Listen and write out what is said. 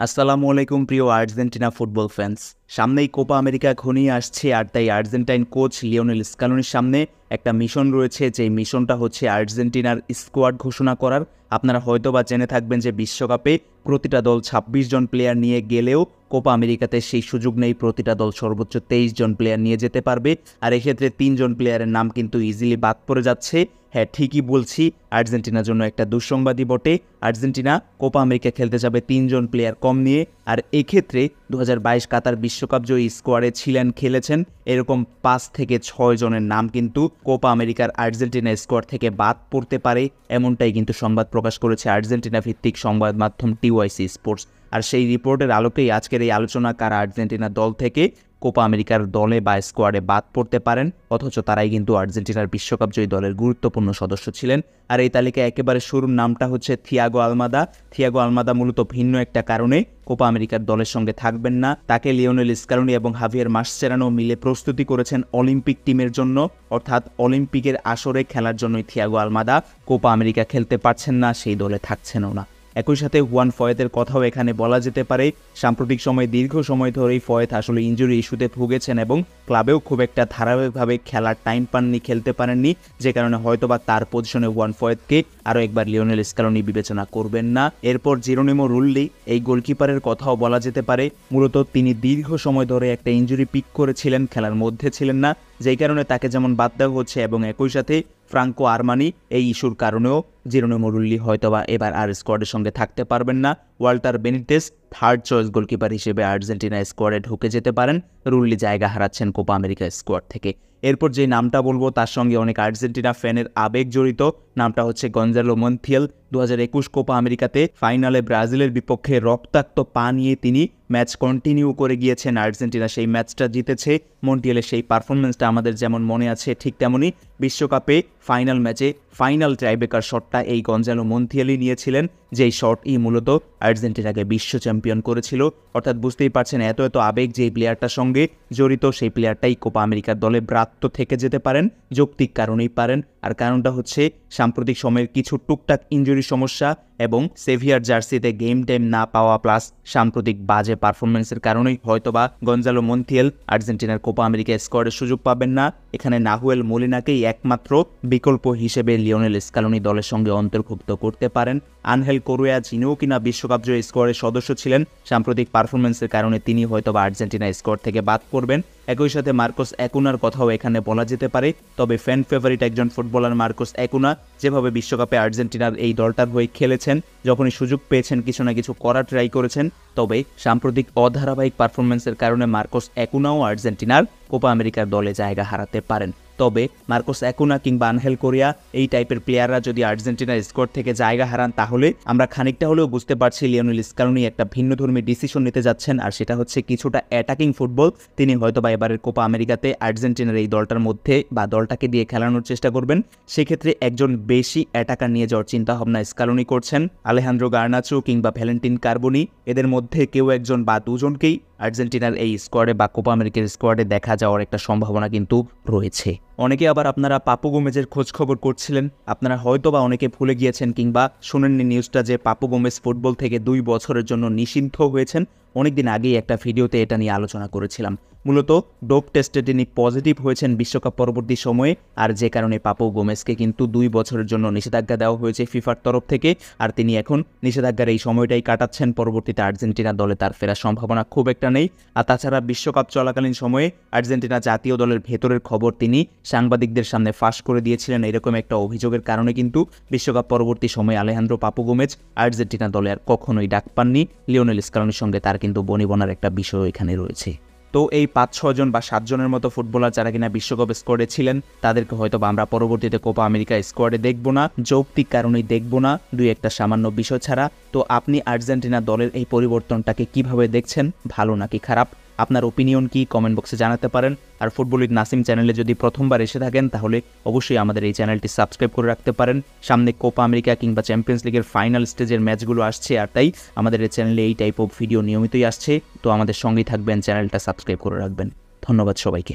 আসসালামু আলাইকুম প্রিয় আর্জেন্টিনা ফুটবল ফ্যান্স। সামনেই কোপা আমেরিকা ঘনিয়ে আসছে, আর তাই আর্জেন্টাইন কোচ লিওনেল স্কালোনির সামনে একটা মিশন রয়েছে। যেই মিশনটা হচ্ছে আর্জেন্টিনার স্কোয়াড ঘোষণা করার। আপনারা হয়তো বা জেনে থাকবেন যে বিশ্বকাপে প্রতিটা দল ২৬ জন প্লেয়ার নিয়ে গেলেও কোপা আমেরিকাতে সেই সুযোগ নেই। প্রতিটা দল সর্বোচ্চ ২৩ জন প্লেয়ার নিয়ে যেতে পারবে, আর এক্ষেত্রে ৩ জন প্লেয়ারের নাম কিন্তু ইজিলি বাদ পড়ে যাচ্ছে। হ্যাঁ, ঠিকই বলছি, আর্জেন্টিনার জন্য একটা দুঃসংবাদই বটে। আর্জেন্টিনা কোপা আমেরিকা খেলতে যাবে ৩ জন প্লেয়ার কম নিয়ে, আর এক্ষেত্রে ২০২২ কাতার বিশ্বকাপ জয়ী স্কোয়াডে ছিলেন, খেলেছেন এরকম ৫ থেকে ৬ জনের নাম কিন্তু কোপা আমেরিকার আর্জেন্টিনা স্কোয়াড থেকে বাদ পড়তে পারে, এমনটাই কিন্তু সংবাদ প্রকাশ করেছে আর্জেন্টিনা ভিত্তিক সংবাদ মাধ্যম টিওয়াইসি স্পোর্টস। আর সেই রিপোর্টের আলোকেই আজকের এই আলোচনা, কারা আর্জেন্টিনা দল থেকে কোপা আমেরিকার দলে বা স্কোয়াডে বাদ পড়তে পারেন, অথচ তারাই কিন্তু আর্জেন্টিনার বিশ্বকাপ জয়ী দলের গুরুত্বপূর্ণ সদস্য ছিলেন। আর এই তালিকায় একেবারে শুরুর নামটা হচ্ছে থিয়াগো আলমাদা। থিয়াগো আলমাদা মূলত ভিন্ন একটা কারণে কোপা আমেরিকার দলের সঙ্গে থাকবেন না। তাকে লিওনেল স্কালোনি এবং হাভিয়ার মাসচেরানো মিলে প্রস্তুতি করেছেন অলিম্পিক টিমের জন্য, অর্থাৎ অলিম্পিকের আসরে খেলার জন্যই থিয়াগো আলমাদা কোপা আমেরিকা খেলতে পারছেন না, সেই দলে থাকছেনও না। একই সাথে হুয়ান ফয়েতের কথাও এখানে বলা যেতে পারে। সাম্প্রতিক সময়ে দীর্ঘ সময় ধরেই ফয়েত আসলে ইনজুরি ইস্যুতে ভুগেছেন এবং ক্লাবেও খুব একটা ধারাবাহিকভাবে খেলার টাইম পাননি, খেলতে পারেননি, যে কারণে হয়তোবা তার পজিশনে হুয়ান ফয়েতকে আরও একবার লিওনেল স্কালোনি বিবেচনা করবেন না। এরপর জেরোনিমো রুল্লি, এই গোলকিপারের কথাও বলা যেতে পারে। মূলত তিনি দীর্ঘ সময় ধরে একটা ইনজুরি পিক করেছিলেন, খেলার মধ্যে ছিলেন না, যেই কারণে তাকে যেমন বাদ দেওয়া হচ্ছে, এবং একই সাথে ফ্রাঙ্কো আরমানি এই ইস্যুর কারণেও জেরোনিমো রুল্লি হয়তোবা এবার আর স্কোয়াডের সঙ্গে থাকতে পারবেন না। Walter Benitez third choice goalkeeper হিসেবে আর্জেন্টিনা স্কোয়াডে ঢুকে যেতে পারেন, রুল্লি জায়গা হারাচ্ছেন কোপা আমেরিকা স্কোয়াড থেকে। এরপর যে নামটা বলবো তার সঙ্গে অনেক আর্জেন্টিনা ফ্যানের আবেগ জড়িত, নামটা হচ্ছে গঞ্জালো মন্থিয়েল। ২০২১ কোপা আমেরিকাতে ফাইনালে ব্রাজিলের বিপক্ষে রক্তাক্ত পা নিয়ে তিনি ম্যাচ কন্টিনিউ করে গিয়েছেন, আর্জেন্টিনা সেই ম্যাচটা জিতেছে। মন্টিয়েলের সেই পারফরমেন্সটা আমাদের যেমন মনে আছে, ঠিক তেমনই বিশ্বকাপে ফাইনাল ম্যাচে ফাইনাল টাইব্রেকার শটটা এই গঞ্জালো মন্থিয়েলই নিয়েছিলেন, যেই শটই মূলত আর্জেন্টিনাকে বিশ্ব চ্যাম্পিয়ন করেছিল। অর্থাৎ বুঝতেই পারছেন, এত আবেগ যেই প্লেয়ারটার সঙ্গে জড়িত, সেই প্লেয়ারটাই কোপা আমেরিকার দলে ব্রাত্য থেকে যেতে পারেন, যৌক্তিক কারণেই পারেন। আর কারণটা হচ্ছে সাম্প্রতিক সময়ের কিছু টুকটাক ইনজুরি সমস্যা এবং সেভিয়ার জার্সিতে গেম টাইম না পাওয়া, প্লাস সাম্প্রতিক বাজে পারফরমেন্সের কারণেই হয়তোবা গঞ্জালো মন্থিয়েল আর্জেন্টিনার কোপা আমেরিকা স্কোয়াডের সুযোগ পাবেন না। এখানে নাহুয়েল মোলিনাকেই একমাত্র বিকল্প হিসেবে লিওনেল স্কালোনি দলের সঙ্গে অন্তর্ভুক্ত করতে পারেন। আনহেল কোরুয়া, যিনিও কিনা বিশ্বকাপ জয়ী স্কোয়াডের সদস্য ছিলেন, সাম্প্রতিক পারফরমেন্সের কারণে তিনি হয়তোবা আর্জেন্টিনা স্কোয়াড থেকে বাদ পড়বেন। একই সাথে মার্কোস একুনার কথাও এখানে বলা যেতে পারে। তবে ফ্যান ফেভারিট একজন ফুটবলার মার্কোস একুনা, যেভাবে বিশ্বকাপে আর্জেন্টিনার এই দলটার হয়ে খেলেছেন, যখনই সুযোগ পেয়েছেন কিছু না কিছু করার ট্রাই করেছেন। তবে সাম্প্রতিক অধারাবাহিক পারফরমেন্সের কারণে মার্কোস একুনাও আর্জেন্টিনার কোপা আমেরিকার দলে জায়গা হারাতে পারেন। তবে মার্কোস একুনা কিংবা আনহেল কোরিয়া এই টাইপের প্লেয়াররা যদি আর্জেন্টিনার স্কোয়াড থেকে জায়গা হারান, তাহলে আমরা খানিকটা হলেও বুঝতে পারছি লিওনেল স্কালোনি একটা ভিন্নধর্মী ডিসিশন নিতে যাচ্ছেন, আর সেটা হচ্ছে কিছুটা অ্যাটাকিং ফুটবল। তিনি হয়তোবা এবারের কোপা আমেরিকাতে আর্জেন্টিনার এই দলটার মধ্যে বা দলটাকে দিয়ে খেলানোর চেষ্টা করবেন। সেক্ষেত্রে একজন বেশি অ্যাটাকার নিয়ে যাওয়ার চিন্তাভাবনা স্কালোনি করছেন। আলেহান্দ্রো গার্নাচো কিংবা ভ্যালেন্টিন কার্বোনি, এদের মধ্যে কেউ একজন বা দুজনকেই আর্জেন্টিনার এই স্কোয়াডে বা কোপা আমেরিকার স্কোয়াডে দেখা যাওয়ার একটা সম্ভাবনা কিন্তু রয়েছে। অনেকে আবার আপনারা পাপু গোমেজের খোঁজ খবর করছিলেন, আপনারা হয়তো বা অনেকে ভুলে গিয়েছেন কিংবা শুনেননি নিউজটা, যে পাপু গোমেজ ফুটবল থেকে 2 বছরের জন্য নিষিদ্ধ হয়েছেন। অনেকদিন আগেই একটা ভিডিওতে এটা নিয়ে আলোচনা করেছিলাম। মূলত ডোপ টেস্টে তিনি পজিটিভ হয়েছেন বিশ্বকাপ পরবর্তী সময়ে, আর যে কারণে পাপু গোমেজকে কিন্তু 2 বছরের জন্য নিষেধাজ্ঞা দেওয়া হয়েছে ফিফার তরফ থেকে, আর তিনি এখন নিষেধাজ্ঞার এই সময়টাই কাটাচ্ছেন। পরবর্তীতে আর্জেন্টিনা দলে তার ফেরার সম্ভাবনা খুব একটা নেই। আর তাছাড়া বিশ্বকাপ চলাকালীন সময়ে আর্জেন্টিনা জাতীয় দলের ভেতরের খবর তিনি সাংবাদিকদের সামনে ফাঁস করে দিয়েছিলেন, এরকম একটা অভিযোগের কারণে কিন্তু বিশ্বকাপ পরবর্তী সময়ে আলেহান্দ্রো পাপু গোমেজ আর্জেন্টিনা দলে আর কখনোই ডাক পাননি। লিওনেল স্কালোনির সঙ্গে তার কিন্তু বনিবনার একটা বিষয় এখানে রয়েছে। তো এই 5-6 জন বা 7 জনের মতো ফুটবলার যারা কিনা বিশ্বকাপ স্কোয়াডে ছিলেন, তাদেরকে হয়তো আমরা পরবর্তীতে কোপা আমেরিকা স্কোয়াডে দেখব না, যৌক্তিক কারণেই দেখব না, 2-1টা সামান্য বিষয় ছাড়া। তো আপনি আর্জেন্টিনা দলের এই পরিবর্তনটাকে কিভাবে দেখছেন, ভালো নাকি খারাপ? আপনার ওপিনিয়ন কি কমেন্ট বক্সে জানাতে পারেন। আর ফুটবল উইথ নাসিম চ্যানেলে যদি প্রথমবার এসে থাকেন, তাহলে অবশ্যই আমাদের এই চ্যানেলটি সাবস্ক্রাইব করে রাখতে পারেন। সামনে কোপা আমেরিকা কিংবা চ্যাম্পিয়ন্স লিগের ফাইনাল স্টেজের ম্যাচগুলো আসছে, আর তাই আমাদের এই চ্যানেলে এই টাইপ অফ ভিডিও নিয়মিতই আসছে। তো আমাদের সঙ্গেই থাকবেন, চ্যানেলটা সাবস্ক্রাইব করে রাখবেন। ধন্যবাদ সবাইকে।